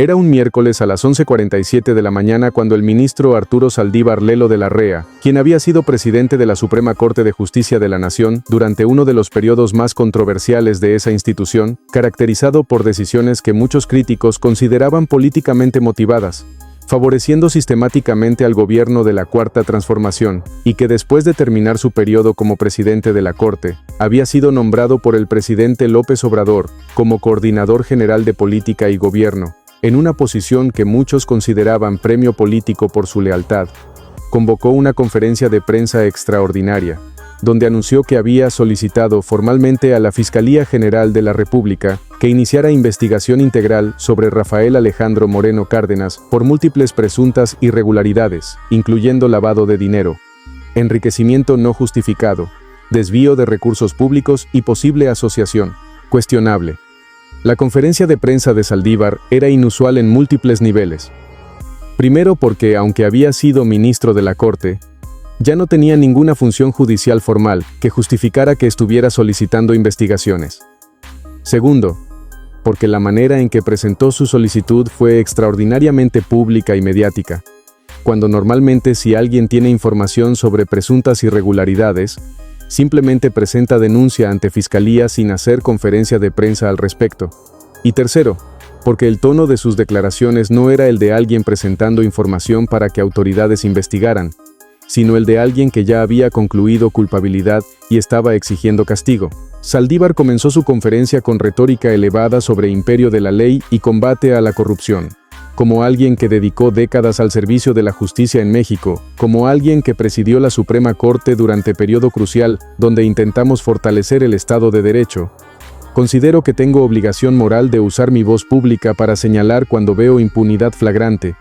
Era un miércoles a las 11:47 de la mañana cuando el ministro Arturo Saldívar Lelo de la Rea, quien había sido presidente de la Suprema Corte de Justicia de la Nación durante uno de los periodos más controversiales de esa institución, caracterizado por decisiones que muchos críticos consideraban políticamente motivadas, favoreciendo sistemáticamente al gobierno de la Cuarta Transformación, y que después de terminar su periodo como presidente de la Corte, había sido nombrado por el presidente López Obrador como Coordinador General de Política y Gobierno, en una posición que muchos consideraban premio político por su lealtad, convocó una conferencia de prensa extraordinaria, donde anunció que había solicitado formalmente a la Fiscalía General de la República que iniciara investigación integral sobre Rafael Alejandro Moreno Cárdenas por múltiples presuntas irregularidades, incluyendo lavado de dinero, enriquecimiento no justificado, desvío de recursos públicos y posible asociación cuestionable. La conferencia de prensa de Saldívar era inusual en múltiples niveles. Primero porque, aunque había sido ministro de la Corte, ya no tenía ninguna función judicial formal que justificara que estuviera solicitando investigaciones. Segundo, porque la manera en que presentó su solicitud fue extraordinariamente pública y mediática, cuando normalmente si alguien tiene información sobre presuntas irregularidades, simplemente presenta denuncia ante Fiscalía sin hacer conferencia de prensa al respecto. Y tercero, porque el tono de sus declaraciones no era el de alguien presentando información para que autoridades investigaran, sino el de alguien que ya había concluido culpabilidad y estaba exigiendo castigo. Saldívar comenzó su conferencia con retórica elevada sobre imperio de la ley y combate a la corrupción, como alguien que dedicó décadas al servicio de la justicia en México, como alguien que presidió la Suprema Corte durante periodo crucial donde intentamos fortalecer el Estado de Derecho. Considero que tengo obligación moral de usar mi voz pública para señalar cuando veo impunidad flagrante,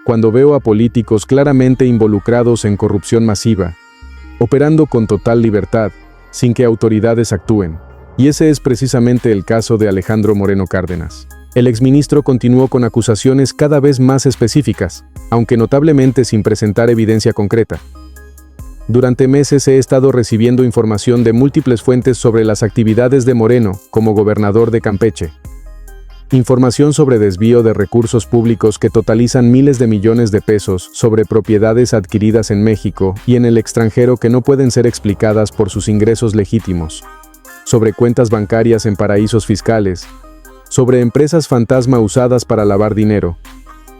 cuando veo a políticos claramente involucrados en corrupción masiva, operando con total libertad, sin que autoridades actúen. Y ese es precisamente el caso de Alejandro Moreno Cárdenas. El exministro continuó con acusaciones cada vez más específicas, aunque notablemente sin presentar evidencia concreta. Durante meses he estado recibiendo información de múltiples fuentes sobre las actividades de Moreno como gobernador de Campeche. Información sobre desvío de recursos públicos que totalizan miles de millones de pesos sobre propiedades adquiridas en México y en el extranjero que no pueden ser explicadas por sus ingresos legítimos. Sobre cuentas bancarias en paraísos fiscales. Sobre empresas fantasma usadas para lavar dinero.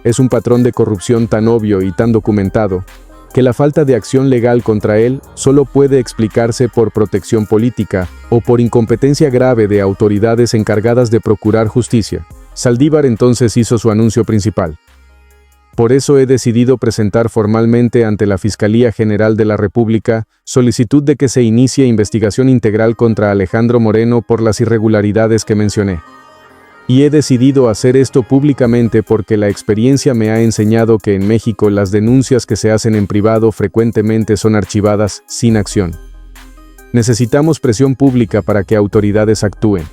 Es un patrón de corrupción tan obvio y tan documentado, que la falta de acción legal contra él solo puede explicarse por protección política o por incompetencia grave de autoridades encargadas de procurar justicia. Saldívar entonces hizo su anuncio principal. Por eso he decidido presentar formalmente ante la Fiscalía General de la República solicitud de que se inicie investigación integral contra Alejandro Moreno por las irregularidades que mencioné. Y he decidido hacer esto públicamente porque la experiencia me ha enseñado que en México las denuncias que se hacen en privado frecuentemente son archivadas sin acción. Necesitamos presión pública para que autoridades actúen.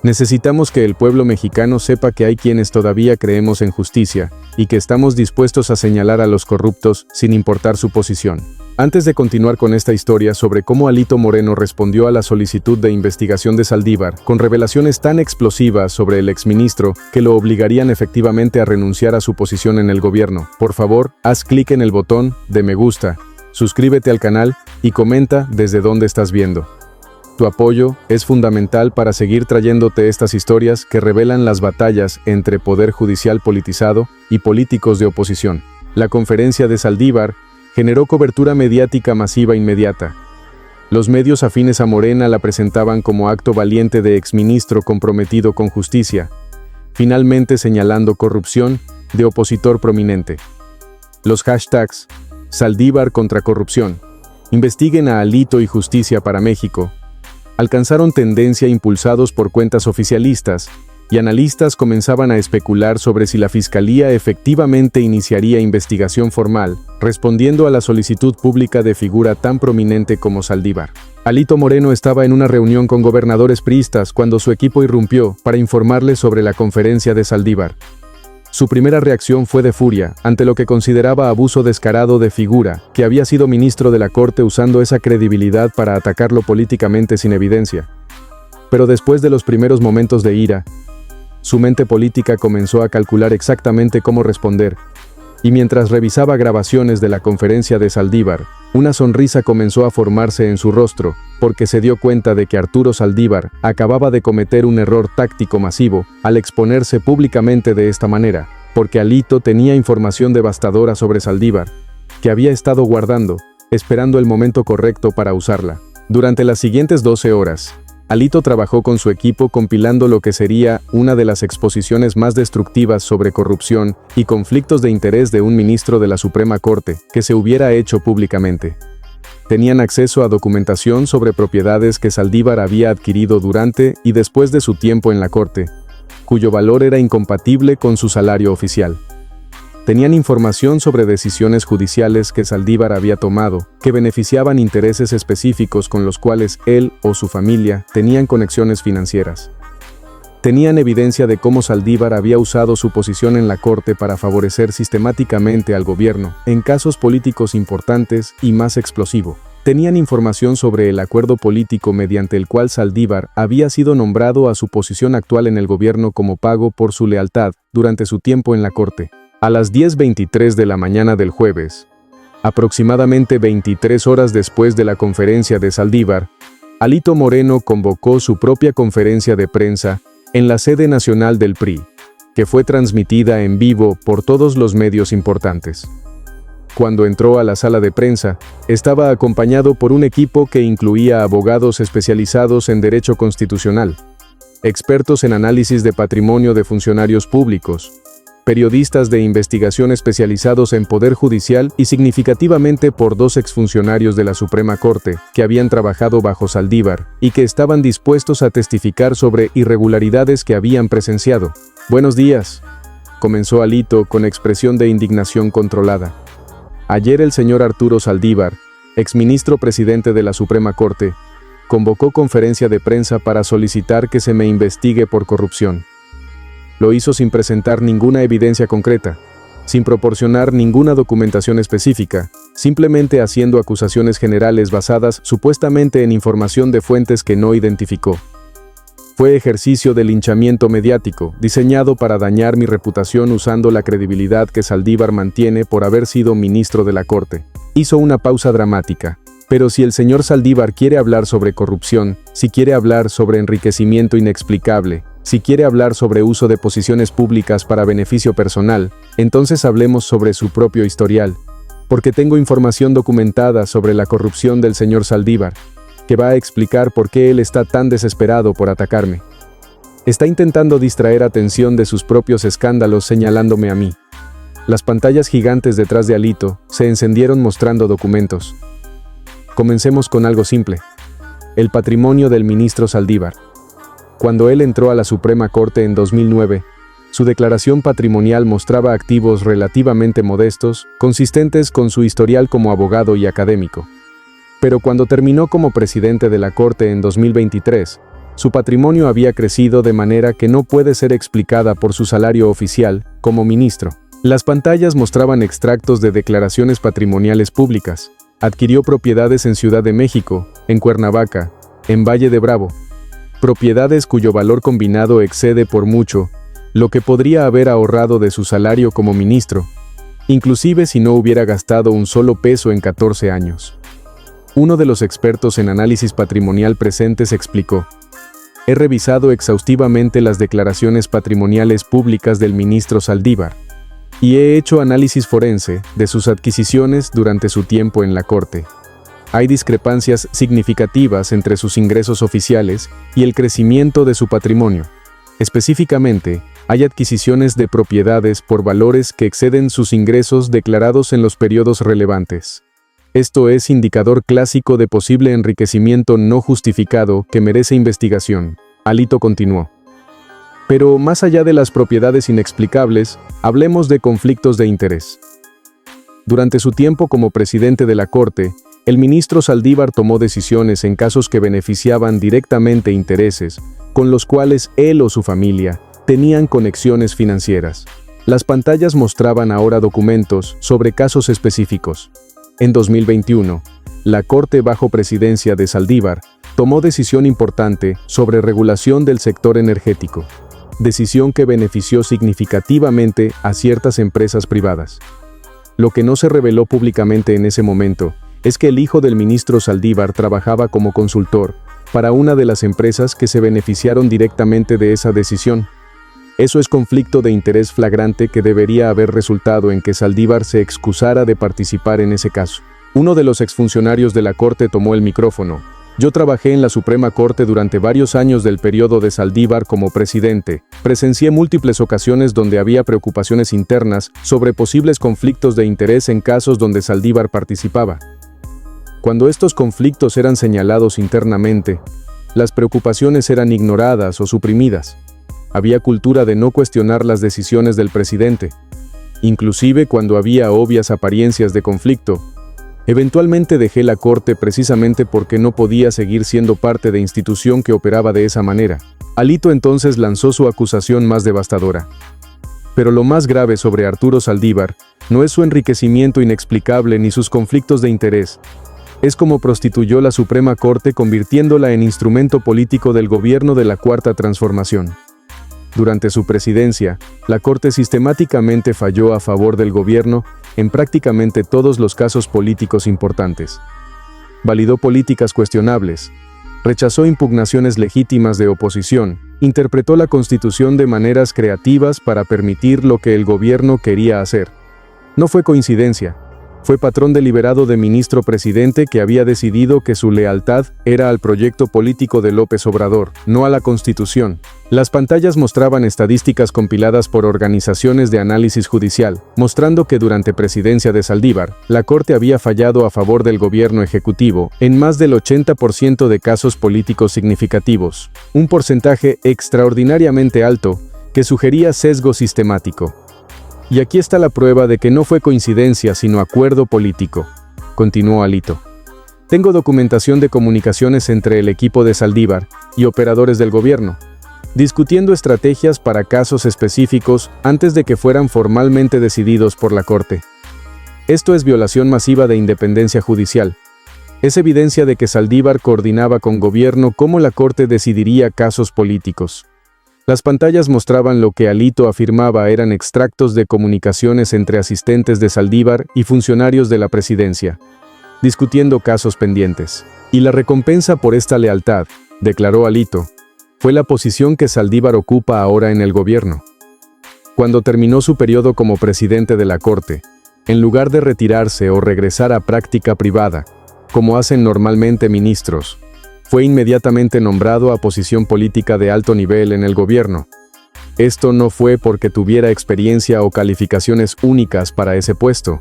Necesitamos que el pueblo mexicano sepa que hay quienes todavía creemos en justicia y que estamos dispuestos a señalar a los corruptos sin importar su posición. Antes de continuar con esta historia sobre cómo Alito Moreno respondió a la solicitud de investigación de Saldívar, con revelaciones tan explosivas sobre el exministro que lo obligarían efectivamente a renunciar a su posición en el gobierno, por favor, haz clic en el botón de me gusta, suscríbete al canal y comenta desde dónde estás viendo. Tu apoyo es fundamental para seguir trayéndote estas historias que revelan las batallas entre poder judicial politizado y políticos de oposición. La conferencia de Saldívar generó cobertura mediática masiva inmediata. Los medios afines a Morena la presentaban como acto valiente de exministro comprometido con justicia, finalmente señalando corrupción de opositor prominente. Los hashtags Saldívar contra corrupción, investiguen a Alito y Justicia para México, alcanzaron tendencia impulsados por cuentas oficialistas, y analistas comenzaban a especular sobre si la Fiscalía efectivamente iniciaría investigación formal, respondiendo a la solicitud pública de figura tan prominente como Saldívar. Alito Moreno estaba en una reunión con gobernadores priistas cuando su equipo irrumpió para informarles sobre la conferencia de Saldívar. Su primera reacción fue de furia, ante lo que consideraba abuso descarado de figura, que había sido ministro de la Corte usando esa credibilidad para atacarlo políticamente sin evidencia. Pero después de los primeros momentos de ira, Su mente política comenzó a calcular exactamente cómo responder, y mientras revisaba grabaciones de la conferencia de Saldívar, una sonrisa comenzó a formarse en su rostro, porque se dio cuenta de que Arturo Saldívar acababa de cometer un error táctico masivo al exponerse públicamente de esta manera, porque Alito tenía información devastadora sobre Saldívar, que había estado guardando, esperando el momento correcto para usarla. Durante las siguientes 12 horas, Alito trabajó con su equipo compilando lo que sería una de las exposiciones más destructivas sobre corrupción y conflictos de interés de un ministro de la Suprema Corte que se hubiera hecho públicamente. Tenían acceso a documentación sobre propiedades que Saldívar había adquirido durante y después de su tiempo en la Corte, cuyo valor era incompatible con su salario oficial. Tenían información sobre decisiones judiciales que Saldívar había tomado, que beneficiaban intereses específicos con los cuales él o su familia tenían conexiones financieras. Tenían evidencia de cómo Saldívar había usado su posición en la Corte para favorecer sistemáticamente al gobierno en casos políticos importantes y más explosivo. Tenían información sobre el acuerdo político mediante el cual Saldívar había sido nombrado a su posición actual en el gobierno como pago por su lealtad durante su tiempo en la Corte. A las 10:23 de la mañana del jueves, aproximadamente 23 horas después de la conferencia de Saldívar, Alito Moreno convocó su propia conferencia de prensa en la sede nacional del PRI, que fue transmitida en vivo por todos los medios importantes. Cuando entró a la sala de prensa, estaba acompañado por un equipo que incluía abogados especializados en derecho constitucional, expertos en análisis de patrimonio de funcionarios públicos, periodistas de investigación especializados en poder judicial y significativamente por 2 exfuncionarios de la Suprema Corte que habían trabajado bajo Saldívar y que estaban dispuestos a testificar sobre irregularidades que habían presenciado. «Buenos días», comenzó Alito con expresión de indignación controlada. «Ayer el señor Arturo Saldívar, exministro presidente de la Suprema Corte, convocó conferencia de prensa para solicitar que se me investigue por corrupción. Lo hizo sin presentar ninguna evidencia concreta, sin proporcionar ninguna documentación específica, simplemente haciendo acusaciones generales basadas supuestamente en información de fuentes que no identificó. Fue ejercicio de linchamiento mediático, diseñado para dañar mi reputación usando la credibilidad que Saldívar mantiene por haber sido ministro de la Corte». Hizo una pausa dramática. Pero si el señor Saldívar quiere hablar sobre corrupción, si quiere hablar sobre enriquecimiento inexplicable, si quiere hablar sobre uso de posiciones públicas para beneficio personal, entonces hablemos sobre su propio historial, porque tengo información documentada sobre la corrupción del señor Saldívar, que va a explicar por qué él está tan desesperado por atacarme. Está intentando distraer atención de sus propios escándalos señalándome a mí. Las pantallas gigantes detrás de Alito se encendieron mostrando documentos. Comencemos con algo simple. El patrimonio del ministro Saldívar. Cuando él entró a la Suprema Corte en 2009, su declaración patrimonial mostraba activos relativamente modestos, consistentes con su historial como abogado y académico. Pero cuando terminó como presidente de la Corte en 2023, su patrimonio había crecido de manera que no puede ser explicada por su salario oficial como ministro. Las pantallas mostraban extractos de declaraciones patrimoniales públicas. Adquirió propiedades en Ciudad de México, en Cuernavaca, en Valle de Bravo. Propiedades cuyo valor combinado excede por mucho lo que podría haber ahorrado de su salario como ministro, inclusive si no hubiera gastado un solo peso en 14 años. Uno de los expertos en análisis patrimonial presentes explicó: «He revisado exhaustivamente las declaraciones patrimoniales públicas del ministro Saldívar y he hecho análisis forense de sus adquisiciones durante su tiempo en la Corte. Hay discrepancias significativas entre sus ingresos oficiales y el crecimiento de su patrimonio. Específicamente, hay adquisiciones de propiedades por valores que exceden sus ingresos declarados en los periodos relevantes. Esto es indicador clásico de posible enriquecimiento no justificado que merece investigación». Alito continuó: «Pero más allá de las propiedades inexplicables, hablemos de conflictos de interés. Durante su tiempo como presidente de la Corte, el ministro Saldívar tomó decisiones en casos que beneficiaban directamente intereses con los cuales él o su familia tenían conexiones financieras. Las pantallas mostraban ahora documentos sobre casos específicos. En 2021, la Corte bajo presidencia de Saldívar tomó decisión importante sobre regulación del sector energético. decisión que benefició significativamente a ciertas empresas privadas. Lo que no se reveló públicamente en ese momento es que el hijo del ministro Saldívar trabajaba como consultor para una de las empresas que se beneficiaron directamente de esa decisión. Eso es conflicto de interés flagrante que debería haber resultado en que Saldívar se excusara de participar en ese caso. Uno de los exfuncionarios de la Corte tomó el micrófono. Yo trabajé en la Suprema Corte durante varios años del periodo de Saldívar como presidente. Presencié múltiples ocasiones donde había preocupaciones internas sobre posibles conflictos de interés en casos donde Saldívar participaba. Cuando estos conflictos eran señalados internamente, las preocupaciones eran ignoradas o suprimidas. Había cultura de no cuestionar las decisiones del presidente, inclusive cuando había obvias apariencias de conflicto. Eventualmente dejé la Corte precisamente porque no podía seguir siendo parte de institución que operaba de esa manera. Alito entonces lanzó su acusación más devastadora. Pero lo más grave sobre Arturo Saldívar no es su enriquecimiento inexplicable ni sus conflictos de interés. Es como prostituyó la Suprema Corte convirtiéndola en instrumento político del gobierno de la Cuarta Transformación. Durante su presidencia, la Corte sistemáticamente falló a favor del gobierno en prácticamente todos los casos políticos importantes. Validó políticas cuestionables, rechazó impugnaciones legítimas de oposición, interpretó la Constitución de maneras creativas para permitir lo que el gobierno quería hacer. No fue coincidencia. Fue patrón deliberado de ministro presidente que había decidido que su lealtad era al proyecto político de López Obrador, no a la Constitución. Las pantallas mostraban estadísticas compiladas por organizaciones de análisis judicial, mostrando que durante presidencia de Saldívar, la Corte había fallado a favor del gobierno ejecutivo en más del 80% de casos políticos significativos, un porcentaje extraordinariamente alto que sugería sesgo sistemático. Y aquí está la prueba de que no fue coincidencia sino acuerdo político, continuó Alito. Tengo documentación de comunicaciones entre el equipo de Saldívar y operadores del gobierno, discutiendo estrategias para casos específicos antes de que fueran formalmente decididos por la Corte. Esto es violación masiva de independencia judicial. Es evidencia de que Saldívar coordinaba con gobierno cómo la Corte decidiría casos políticos. Las pantallas mostraban lo que Alito afirmaba eran extractos de comunicaciones entre asistentes de Saldívar y funcionarios de la presidencia, discutiendo casos pendientes. Y la recompensa por esta lealtad, declaró Alito, fue la posición que Saldívar ocupa ahora en el gobierno. Cuando terminó su periodo como presidente de la Corte, en lugar de retirarse o regresar a práctica privada, como hacen normalmente ministros, fue inmediatamente nombrado a posición política de alto nivel en el gobierno. Esto no fue porque tuviera experiencia o calificaciones únicas para ese puesto.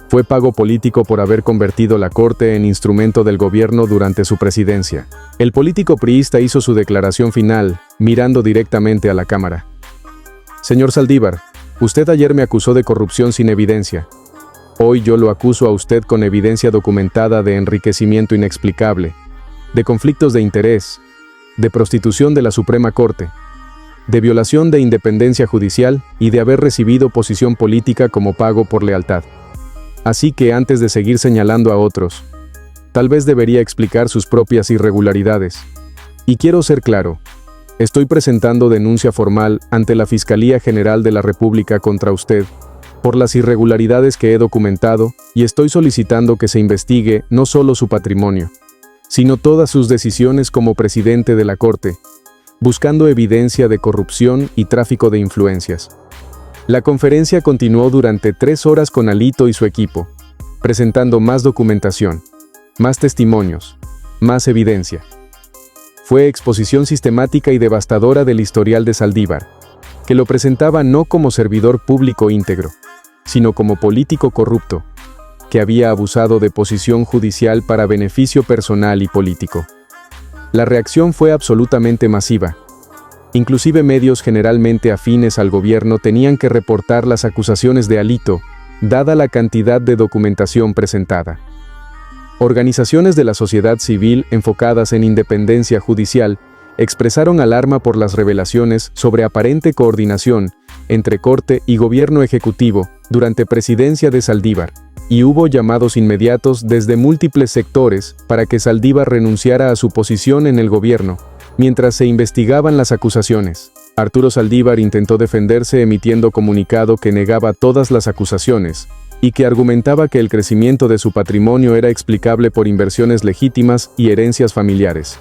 Fue pago político por haber convertido la Corte en instrumento del gobierno durante su presidencia. El político priista hizo su declaración final, mirando directamente a la Cámara. Señor Saldívar, usted ayer me acusó de corrupción sin evidencia. Hoy yo lo acuso a usted con evidencia documentada de enriquecimiento inexplicable, de conflictos de interés, de prostitución de la Suprema Corte, de violación de independencia judicial y de haber recibido posición política como pago por lealtad. Así que antes de seguir señalando a otros, tal vez debería explicar sus propias irregularidades. Y quiero ser claro, estoy presentando denuncia formal ante la Fiscalía General de la República contra usted por las irregularidades que he documentado y estoy solicitando que se investigue no solo su patrimonio, sino todas sus decisiones como presidente de la Corte, buscando evidencia de corrupción y tráfico de influencias. La conferencia continuó durante 3 horas con Alito y su equipo, presentando más documentación, más testimonios, más evidencia. Fue exposición sistemática y devastadora del historial de Saldívar, que lo presentaba no como servidor público íntegro, sino como político corrupto, que había abusado de posición judicial para beneficio personal y político. La reacción fue absolutamente masiva. Inclusive medios generalmente afines al gobierno tenían que reportar las acusaciones de Alito, dada la cantidad de documentación presentada. Organizaciones de la sociedad civil enfocadas en independencia judicial expresaron alarma por las revelaciones sobre aparente coordinación entre Corte y Gobierno Ejecutivo durante presidencia de Saldívar, y hubo llamados inmediatos desde múltiples sectores para que Saldívar renunciara a su posición en el gobierno, Mientras se investigaban las acusaciones, Arturo Saldívar intentó defenderse emitiendo comunicado que negaba todas las acusaciones y que argumentaba que el crecimiento de su patrimonio era explicable por inversiones legítimas y herencias familiares.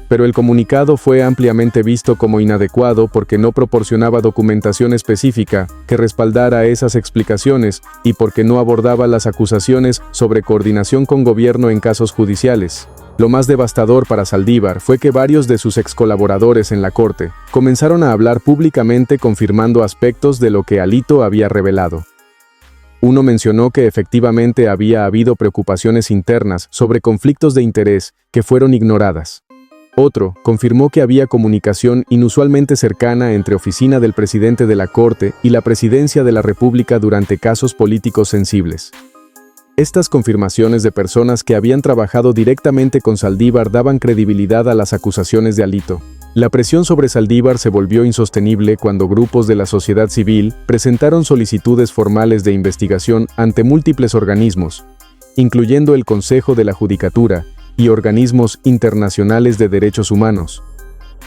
Pero el comunicado fue ampliamente visto como inadecuado porque no proporcionaba documentación específica que respaldara esas explicaciones y porque no abordaba las acusaciones sobre coordinación con gobierno en casos judiciales. Lo más devastador para Saldívar fue que varios de sus excolaboradores en la corte comenzaron a hablar públicamente confirmando aspectos de lo que Alito había revelado. Uno mencionó que efectivamente había habido preocupaciones internas sobre conflictos de interés que fueron ignoradas. Otro confirmó que había comunicación inusualmente cercana entre oficina del presidente de la Corte y la Presidencia de la República durante casos políticos sensibles. Estas confirmaciones de personas que habían trabajado directamente con Saldívar daban credibilidad a las acusaciones de Alito. La presión sobre Saldívar se volvió insostenible cuando grupos de la sociedad civil presentaron solicitudes formales de investigación ante múltiples organismos, incluyendo el Consejo de la Judicatura y organismos internacionales de derechos humanos.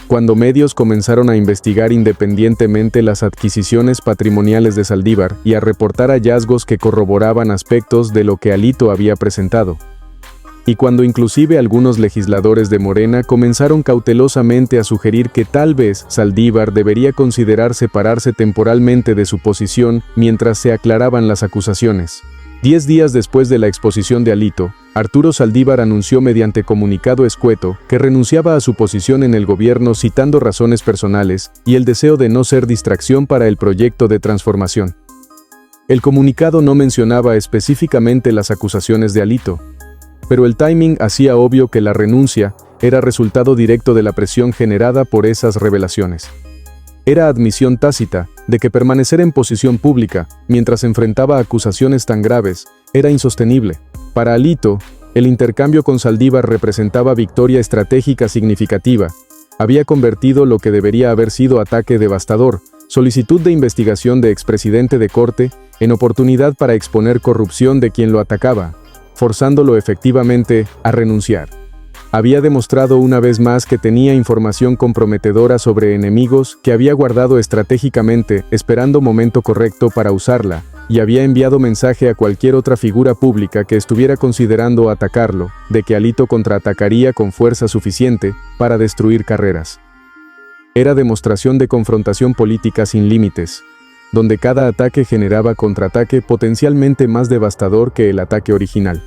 Cuando medios comenzaron a investigar independientemente las adquisiciones patrimoniales de Saldívar y a reportar hallazgos que corroboraban aspectos de lo que Alito había presentado. Y cuando inclusive algunos legisladores de Morena comenzaron cautelosamente a sugerir que tal vez Saldívar debería considerar separarse temporalmente de su posición mientras se aclaraban las acusaciones. 10 días después de la exposición de Alito, Arturo Saldívar anunció mediante comunicado escueto que renunciaba a su posición en el gobierno citando razones personales y el deseo de no ser distracción para el proyecto de transformación. El comunicado no mencionaba específicamente las acusaciones de Alito, pero el timing hacía obvio que la renuncia era resultado directo de la presión generada por esas revelaciones. Era admisión tácita de que permanecer en posición pública, mientras enfrentaba acusaciones tan graves, era insostenible. Para Alito, el intercambio con Saldívar representaba victoria estratégica significativa. Había convertido lo que debería haber sido ataque devastador, solicitud de investigación de expresidente de corte, en oportunidad para exponer corrupción de quien lo atacaba, forzándolo efectivamente a renunciar. Había demostrado una vez más que tenía información comprometedora sobre enemigos que había guardado estratégicamente, esperando momento correcto para usarla, y había enviado mensaje a cualquier otra figura pública que estuviera considerando atacarlo, de que Alito contraatacaría con fuerza suficiente para destruir carreras. Era demostración de confrontación política sin límites, donde cada ataque generaba contraataque potencialmente más devastador que el ataque original.